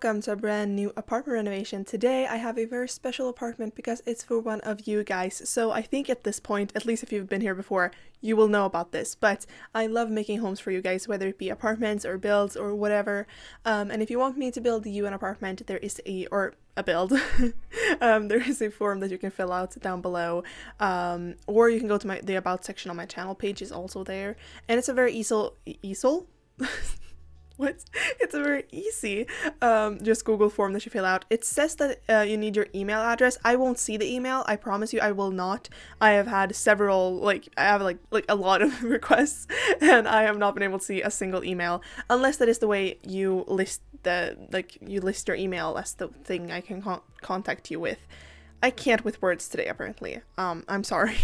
welcome to a brand new apartment renovation. Today I have a very special apartment because it's for one of you guys. So I think at this point, at least if you've been here before, you will know about this. But I love making homes for you guys, whether it be apartments or builds or whatever. And if you want me to build you an apartment, there is a build. There is a form that you can fill out down below, or you can go to the about section on my channel page is also there, and it's a very easel. What? It's a very easy just Google form that you fill out. It says that you need your email address. I won't see the email. I promise you I will not. I have had several, I have like a lot of requests, and I have not been able to see a single email, unless that is the way you list you list your email as the thing I can contact you with. I can't with words today, apparently. I'm sorry.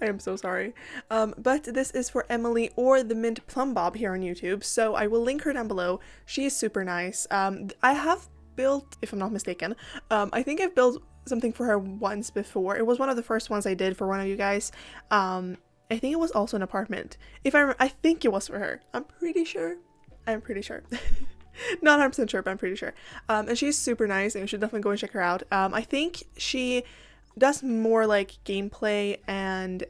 I am so sorry. But this is for Emily, or the Mint Plum Bob here on YouTube, so I will link her down below. She is super nice. I have built, if I'm not mistaken, I think I've built something for her once before. It was one of the first ones I did for one of you guys. I think it was also an apartment. I think it was for her. I'm pretty sure. Not 100% sure, but I'm pretty sure. And she's super nice, and you should definitely go and check her out. I think she does more like gameplay and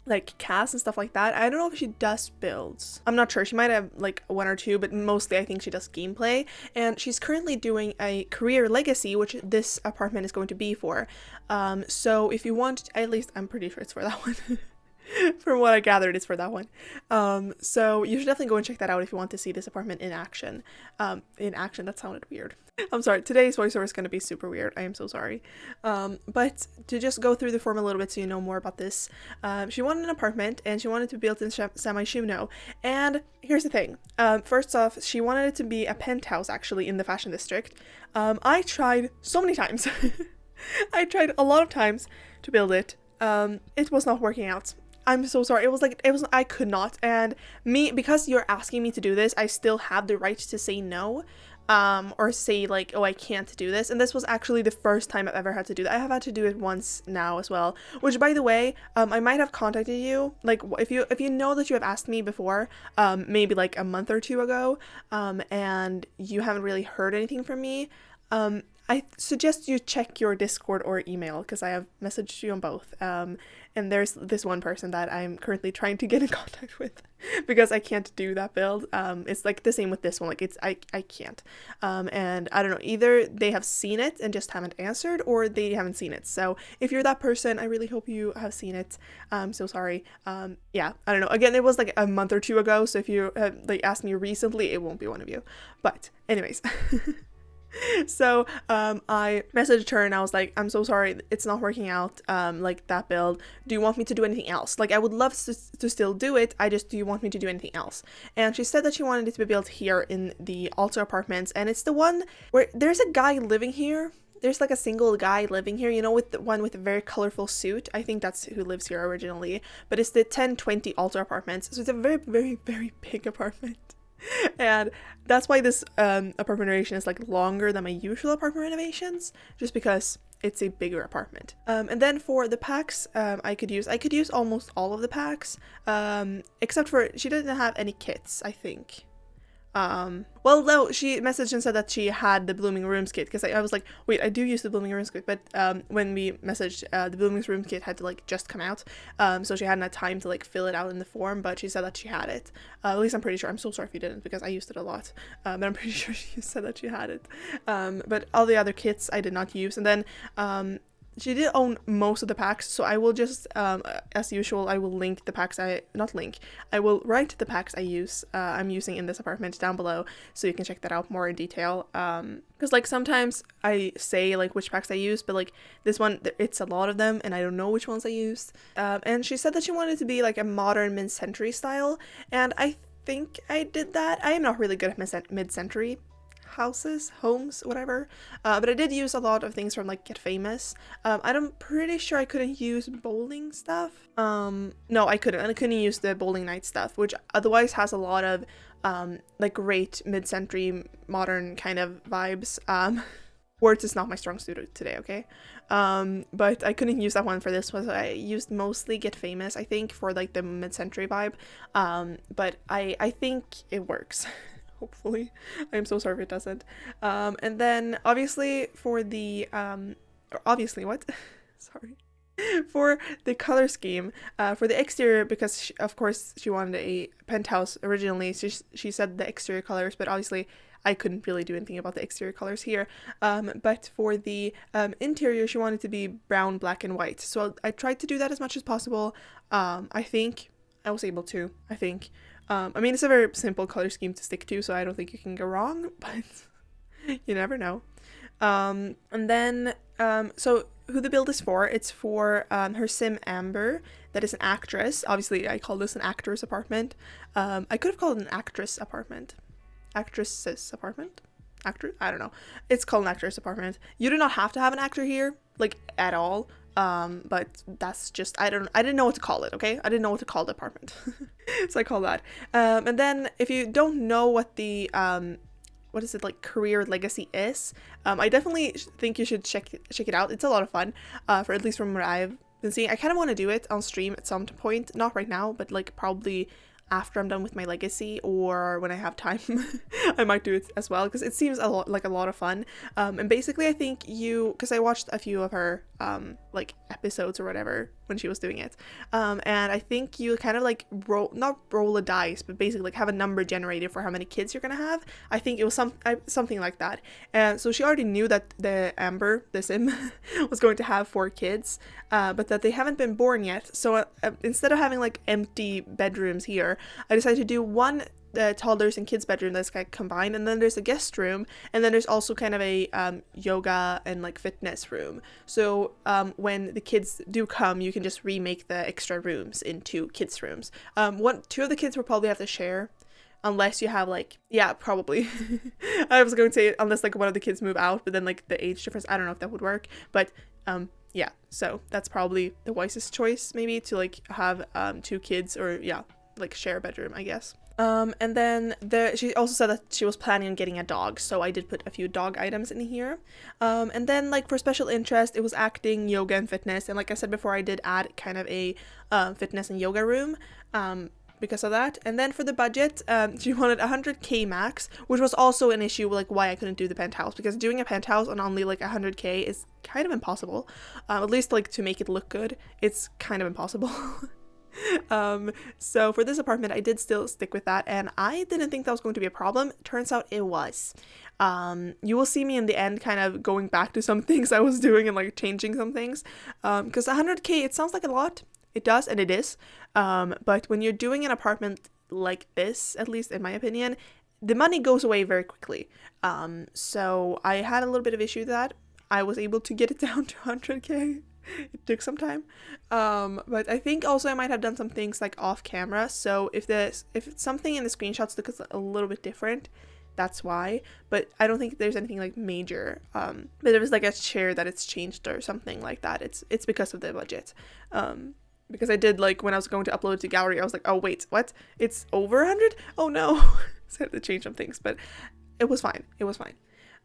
like casts and stuff like that. I don't know if she does builds. I'm not sure. She might have like one or two, but mostly I think she does gameplay. And she's currently doing a career legacy, which this apartment is going to be for. So if you want, at least I'm pretty sure it's for that one. From what I gathered, it's for that one. So you should definitely go and check that out if you want to see this apartment in action. That sounded weird. I'm sorry, today's voiceover is going to be super weird. I am so sorry. But to just go through the form a little bit so you know more about this. She wanted an apartment, and she wanted to be built in Myshuno. And here's the thing. First off, she wanted it to be a penthouse, actually, in the fashion district. I tried so many times. I tried a lot of times to build it. It was not working out. I'm so sorry. I could not. And because you're asking me to do this, I still have the right to say no. Or say like, oh, I can't do this. And this was actually the first time I've ever had to do that. I have had to do it once now as well, which, by the way, I might have contacted you, like if you know that you have asked me before, maybe like a month or two ago, and you haven't really heard anything from me, I suggest you check your Discord or email, because I have messaged you on both. And there's this one person that I'm currently trying to get in contact with because I can't do that build. It's like the same with this one. Like I can't. And I don't know, either they have seen it and just haven't answered, or they haven't seen it. So if you're that person, I really hope you have seen it. I'm so sorry. Yeah, I don't know. Again, it was like a month or two ago. So if you asked me recently, it won't be one of you. But anyways. So I messaged her and I was like, I'm so sorry, it's not working out, like that build. Do you want me to do anything else? Like, I would love to still do it. Do you want me to do anything else? And she said that she wanted it to be built here in the Alto Apartments, and it's the one where there's a guy living here. There's like a single guy living here, you know, with the one with a very colorful suit. I think that's who lives here originally, but it's the 1020 Alto Apartments. So it's a very, very, very big apartment. And that's why this apartment renovation is like longer than my usual apartment renovations, just because it's a bigger apartment. And then for the packs, I could use almost all of the packs, except for she didn't have any kits, I think. Well, no, she messaged and said that she had the Blooming Rooms kit, because I was like, wait, I do use the Blooming Rooms kit, but when we messaged, the Blooming Rooms kit had to like just come out, so she hadn't had time to like fill it out in the form, but she said that she had it. At least I'm pretty sure. I'm so sorry if you didn't, because I used it a lot, but I'm pretty sure she said that she had it. But all the other kits I did not use. And then she did own most of the packs, so I will just, as usual, I will link the packs I will write the packs I'm using in this apartment down below, so you can check that out more in detail. Because like sometimes I say like which packs I use, but like this one, it's a lot of them, and I don't know which ones I used. And she said that she wanted it to be like a modern mid-century style, and I think I did that. I am not really good at mid-century homes, whatever, but I did use a lot of things from like Get Famous. I'm pretty sure I couldn't use bowling stuff. No, I couldn't use the bowling night stuff, which otherwise has a lot of like great mid-century modern kind of vibes. Words is not my strong suit today, okay? But I couldn't use that one for this one, so I used mostly Get Famous, I think, for like the mid-century vibe. But I think it works. hopefully. I am so sorry if it doesn't. And then obviously for the obviously what? Sorry. For the color scheme, for the exterior, because of course she wanted a penthouse originally, so she said the exterior colors, but obviously I couldn't really do anything about the exterior colors here. But for the interior, she wanted to be brown, black, and white. So I tried to do that as much as possible. I think I was able to. I think. I mean, it's a very simple color scheme to stick to, so I don't think you can go wrong, but you never know. And then, so who the build is for, it's for her sim Amber, that is an actress. Obviously, I call this an actor's apartment. I could have called it an actress apartment. Actress's apartment? Actor? I don't know. It's called an actress apartment. You do not have to have an actor here, like, at all. But that's just, I didn't know what to call it, okay? I didn't know what to call the apartment. So I call that. And then if you don't know what the, what is it, like, career legacy is, I definitely think you should check it out. It's a lot of fun, for at least from what I've been seeing. I kind of want to do it on stream at some point, not right now, but like probably after I'm done with my legacy, or when I have time. I might do it as well, because it seems a lot of fun. And basically I think because I watched a few of her like episodes or whatever when she was doing it, and I think you kind of like not roll a dice, but basically like have a number generated for how many kids you're gonna have. I think it was something like that. And so she already knew that the Amber, the sim, was going to have 4 kids, but that they haven't been born yet. So instead of having like empty bedrooms here, I decided to do one toddlers and kids bedroom that's kind of combined, and then there's a guest room, and then there's also kind of a yoga and like fitness room. So when the kids do come, you can just remake the extra rooms into kids rooms. 2 of the kids will probably have to share, unless you have like, yeah, probably. I was going to say unless like one of the kids move out, but then like the age difference, I don't know if that would work, but yeah, so that's probably the wisest choice, maybe, to like have 2 kids, or yeah, like share a bedroom, I guess. And then she also said that she was planning on getting a dog, so I did put a few dog items in here. And then like for special interest, it was acting, yoga, and fitness, and like I said before, I did add kind of a fitness and yoga room because of that. And then for the budget, she wanted 100k max, which was also an issue, like why I couldn't do the penthouse, because doing a penthouse on only like 100k is kind of impossible. At least like to make it look good, it's kind of impossible. So for this apartment, I did still stick with that, and I didn't think that was going to be a problem. Turns out it was. You will see me in the end kind of going back to some things I was doing and like changing some things, because 100k, it sounds like a lot. It does, and it is, but when you're doing an apartment like this, at least in my opinion, the money goes away very quickly. So I had a little bit of issue with that. I was able to get it down to 100k. It took some time, but I think also I might have done some things like off camera, so if something in the screenshots looks a little bit different, that's why. But I don't think there's anything like major, but there was like a chair that it's changed or something like that. It's because of the budget, because I did, like, when I was going to upload to gallery, I was like, oh wait, what, it's over 100, oh no. So I had to change some things, but it was fine.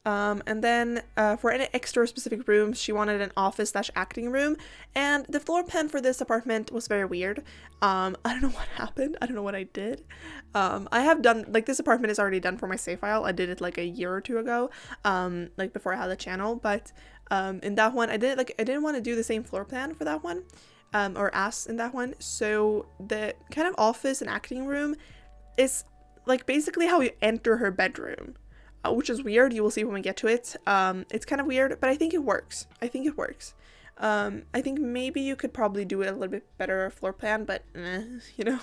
And then for any extra specific rooms, she wanted an office/acting room, and the floor plan for this apartment was very weird. I don't know what happened. I don't know what I did. I have done, like, this apartment is already done for my save file. I did it like a year or 2 ago, like before I had the channel, but in that one, I didn't want to do the same floor plan for that one, or as in that one. So the kind of office and acting room is like basically how you enter her bedroom. Which is weird. You will see when we get to it. It's kind of weird, but I think it works. I think maybe you could probably do it a little bit better floor plan, but you know,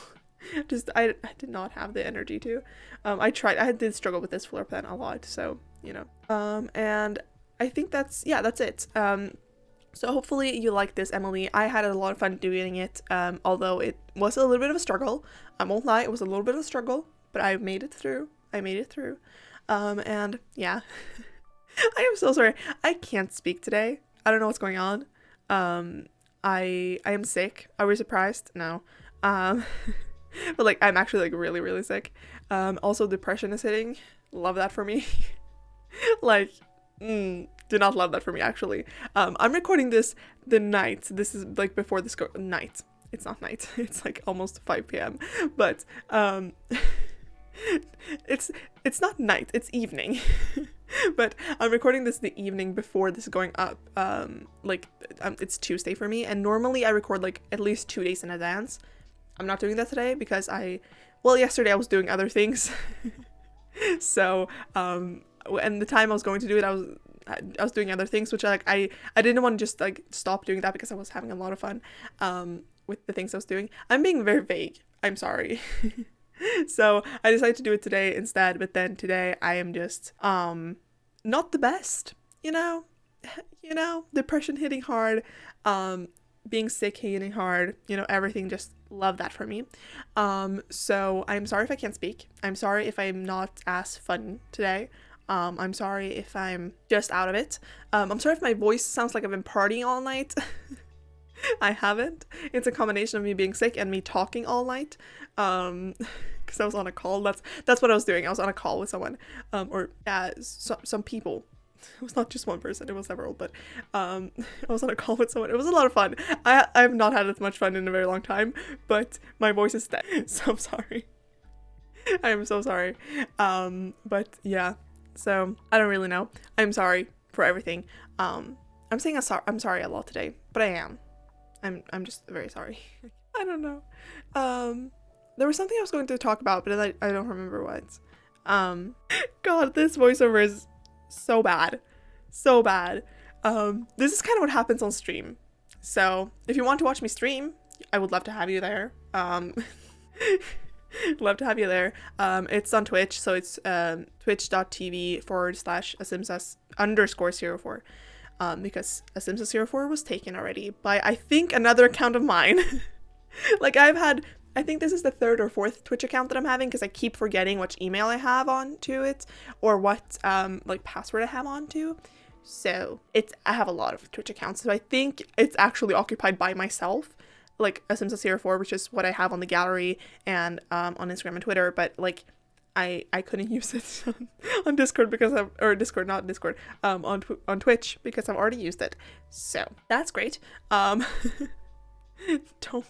just I did not have the energy to. I did struggle with this floor plan a lot, so you know. And I think that's it. So hopefully you like this, Emily. I had a lot of fun doing it, although it was a little bit of a struggle. I won't lie, it was a little bit of a struggle, but I made it through. And yeah, I am so sorry. I can't speak today. I don't know what's going on. I am sick. Are we surprised? No. But like, I'm actually like really, really sick. Also depression is hitting. Love that for me. Like, do not love that for me, actually. I'm recording this the night. This is like before this night. It's not night. It's like almost 5 p.m. But, It's it's not night, it's evening. But I'm recording this the evening before this is going up. It's Tuesday for me, and normally I record like at least 2 days in advance. I'm not doing that today because yesterday I was doing other things. So, and the time I was going to do it, I was doing other things, which I didn't want to just like stop doing that because I was having a lot of fun with the things I was doing. I'm being very vague. I'm sorry. So I decided to do it today instead, but then today I am just not the best, depression hitting hard, being sick hitting hard, everything. Just love that for me. So I'm sorry if I can't speak. I'm sorry if I'm not as fun today. I'm sorry if I'm just out of it. I'm sorry if my voice sounds like I've been partying all night. I haven't. It's a combination of me being sick and me talking all night. Because I was on a call. That's what I was doing. I was on a call with someone. Some people. It was not just one person. It was several. But I was on a call with someone. It was a lot of fun. I've not had as much fun in a very long time. But my voice is dead. So I'm sorry. I am so sorry. But yeah. So I don't really know. I'm sorry for everything. I'm saying I'm sorry a lot today, but I am. I'm just very sorry. I don't know. There was something I was going to talk about, but I don't remember what. God, this voiceover is so bad. So bad. This is kind of what happens on stream. So if you want to watch me stream, I would love to have you there. Love to have you there. It's on Twitch, so it's twitch.tv/asimsas_04. Because asimsas04 was taken already by, I think, another account of mine. Like I think this is the third or fourth Twitch account that I'm having because I keep forgetting which email I have onto it or what password I have onto. So I have a lot of Twitch accounts, so I think it's actually occupied by myself, like asimsas04, which is what I have on the gallery and on Instagram and Twitter, but like I couldn't use it on Discord on Twitch because I've already used it. So that's great. Don't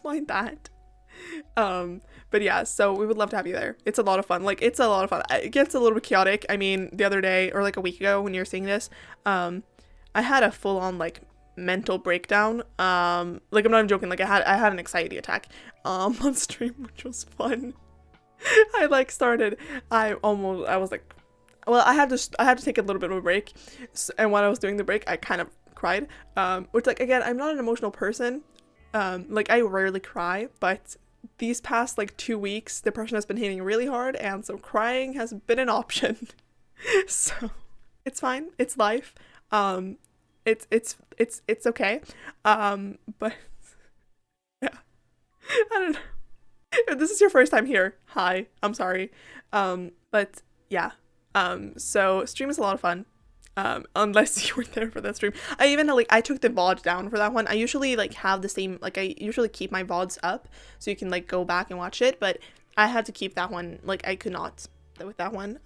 mind that. But yeah, so we would love to have you there. It's a lot of fun. It's a lot of fun. It gets a little bit chaotic. I mean, the other day or like a week ago when you're seeing this, I had a full on mental breakdown. I'm not even joking. I had an anxiety attack on stream, which was fun. I had to take a little bit of a break, and while I was doing the break I kind of cried, which again, I'm not an emotional person. I rarely cry, but these past 2 weeks depression has been hitting really hard, and so crying has been an option. So it's fine, it's life. It's okay. But yeah, I don't know. If this is your first time here, hi, I'm sorry. But yeah, so stream is a lot of fun, unless you were there for that stream. I even I took the VOD down for that one. I usually have the same, I usually keep my VODs up so you can go back and watch it, but I had to keep that one. I could not with that one.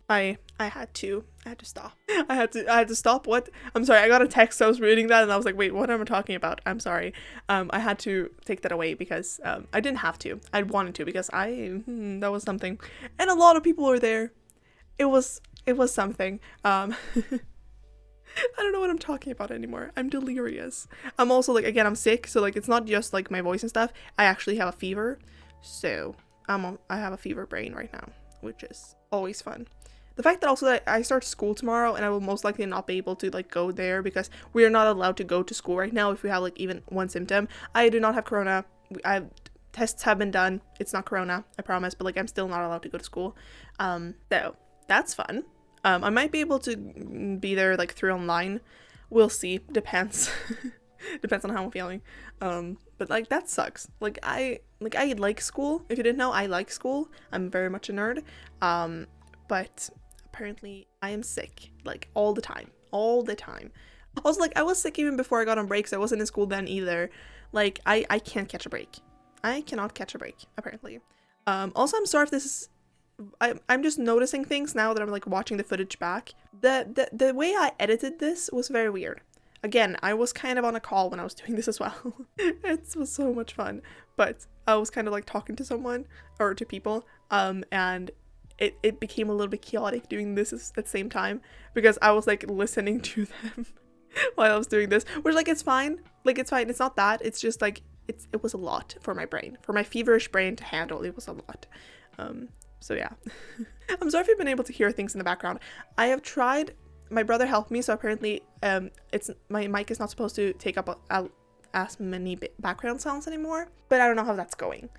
I had to stop. I had to stop. What? I'm sorry, I got a text, so I was reading that and I was like, wait, what am I talking about? I'm sorry. I had to take that away because I didn't have to. I wanted to because that was something, and a lot of people were there. It was something. I don't know what I'm talking about anymore. I'm delirious. I'm also again, I'm sick, so it's not just my voice and stuff. I actually have a fever, so I have a fever brain right now, which is always fun. The fact that also that I start school tomorrow and I will most likely not be able to go there because we are not allowed to go to school right now if we have even one symptom. I do not have corona. Tests have been done. It's not corona, I promise, but I'm still not allowed to go to school. So that's fun. I might be able to be there through online. We'll see. Depends. Depends on how I'm feeling. But that sucks. I like school. If you didn't know, I like school. I'm very much a nerd. But apparently I am sick all the time. Also I was sick even before I got on break, so I wasn't in school then either. I can't catch a break. I cannot catch a break, apparently. Also, I'm sorry if this is, I'm just noticing things now that I'm watching the footage back. The way I edited this was very weird. Again, I was kind of on a call when I was doing this as well. It was so much fun, but I was kind of talking to someone or to people, and it became a little bit chaotic doing this at the same time, because I was like listening to them while I was doing this, which like it's fine, it's not that, it's just like it was a lot for my brain, for my feverish brain to handle. It was a lot. So yeah. I'm sorry if you've been able to hear things in the background. I have tried, my brother helped me, so apparently it's my mic is not supposed to take up as many background sounds anymore, but I don't know how that's going.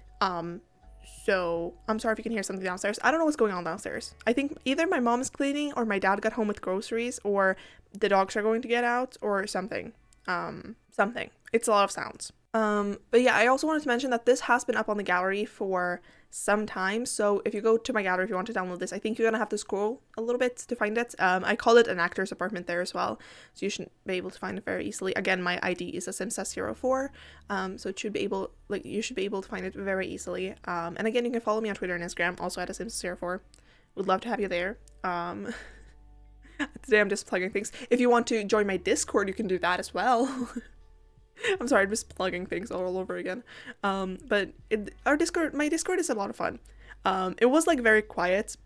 So I'm sorry if you can hear something downstairs. I don't know what's going on downstairs. I think either my mom is cleaning, or my dad got home with groceries, or the dogs are going to get out, or something. Something. It's a lot of sounds. But yeah, I also wanted to mention that this has been up on the gallery for some time. So if you go to my gallery, if you want to download this, I think you're gonna have to scroll a little bit to find it. I call it an actor's apartment there as well, so you should be able to find it very easily. Again, my ID is a Simsa04, so it should be able, like, you should be able to find it very easily. And again, you can follow me on Twitter and Instagram, also at a Simsa04. Would love to have you there. Today I'm just plugging things. If you want to join my Discord, you can do that as well. I'm sorry, I'm just plugging things all over again. But my Discord is a lot of fun. It was like very quiet,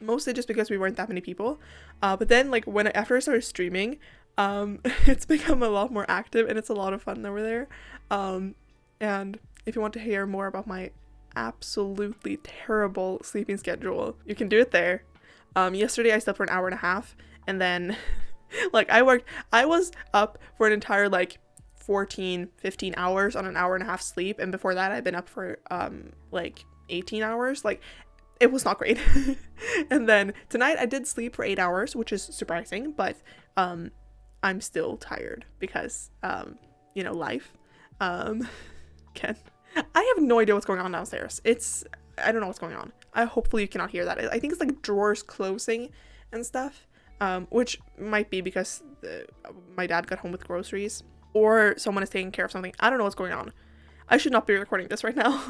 mostly just because we weren't that many people. But then like after I started streaming, it's become a lot more active, and it's a lot of fun over there. And if you want to hear more about my absolutely terrible sleeping schedule, you can do it there. Yesterday I slept for an hour and a half, and then like I was up for an entire like 14-15 hours on an hour and a half sleep, and before that I've been up for like 18 hours. Like, it was not great. And then tonight I did sleep for 8 hours, which is surprising, but I'm still tired because you know, life. Ken, I have no idea what's going on downstairs. I don't know what's going on. Hopefully you cannot hear that. I think it's like drawers closing and stuff, which might be because my dad got home with groceries, or someone is taking care of something. I don't know what's going on. I should not be recording this right now.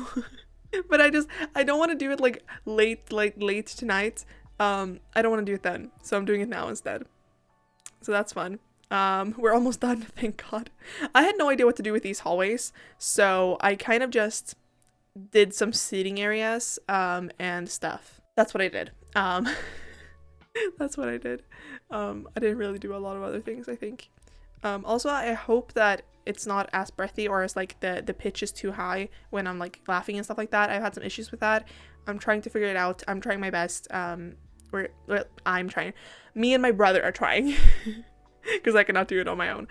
But I don't want to do it like late tonight. I don't want to do it then, so I'm doing it now instead. So that's fun. We're almost done, thank God. I had no idea what to do with these hallways, so I kind of just did some seating areas and stuff. That's what I did. That's what I did. I didn't really do a lot of other things, I think. Also, I hope that it's not as breathy, or as like the pitch is too high when I'm like laughing and stuff like that. I've had some issues with that. I'm trying to figure it out. I'm trying my best. I'm trying. Me and my brother are trying, because I cannot do it on my own.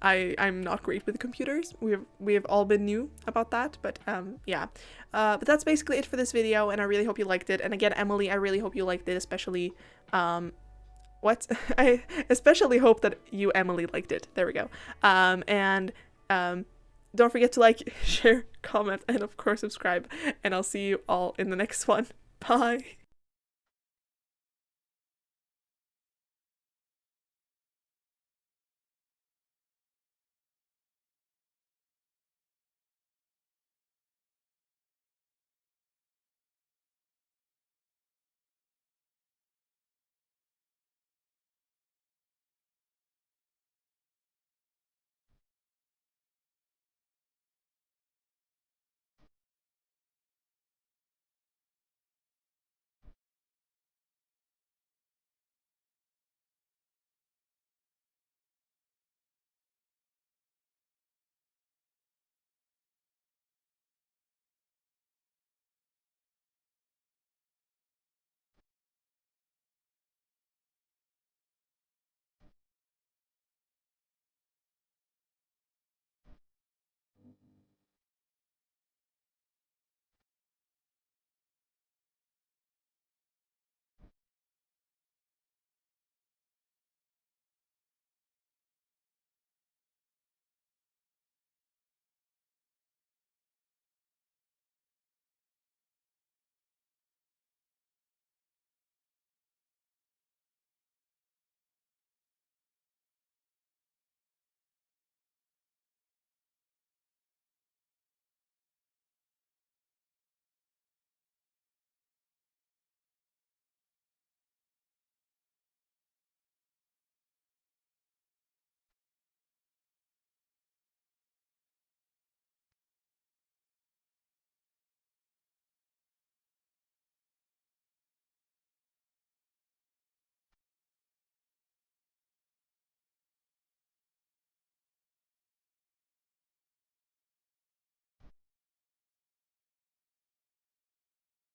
I'm not great with computers. We have all been new about that, but yeah. But that's basically it for this video, and I really hope you liked it. And again, Emily, I really hope you liked it, especially I especially hope that you, Emily, liked it. There we go. And don't forget to like, share, comment, and of course subscribe, and I'll see you all in the next one. Bye.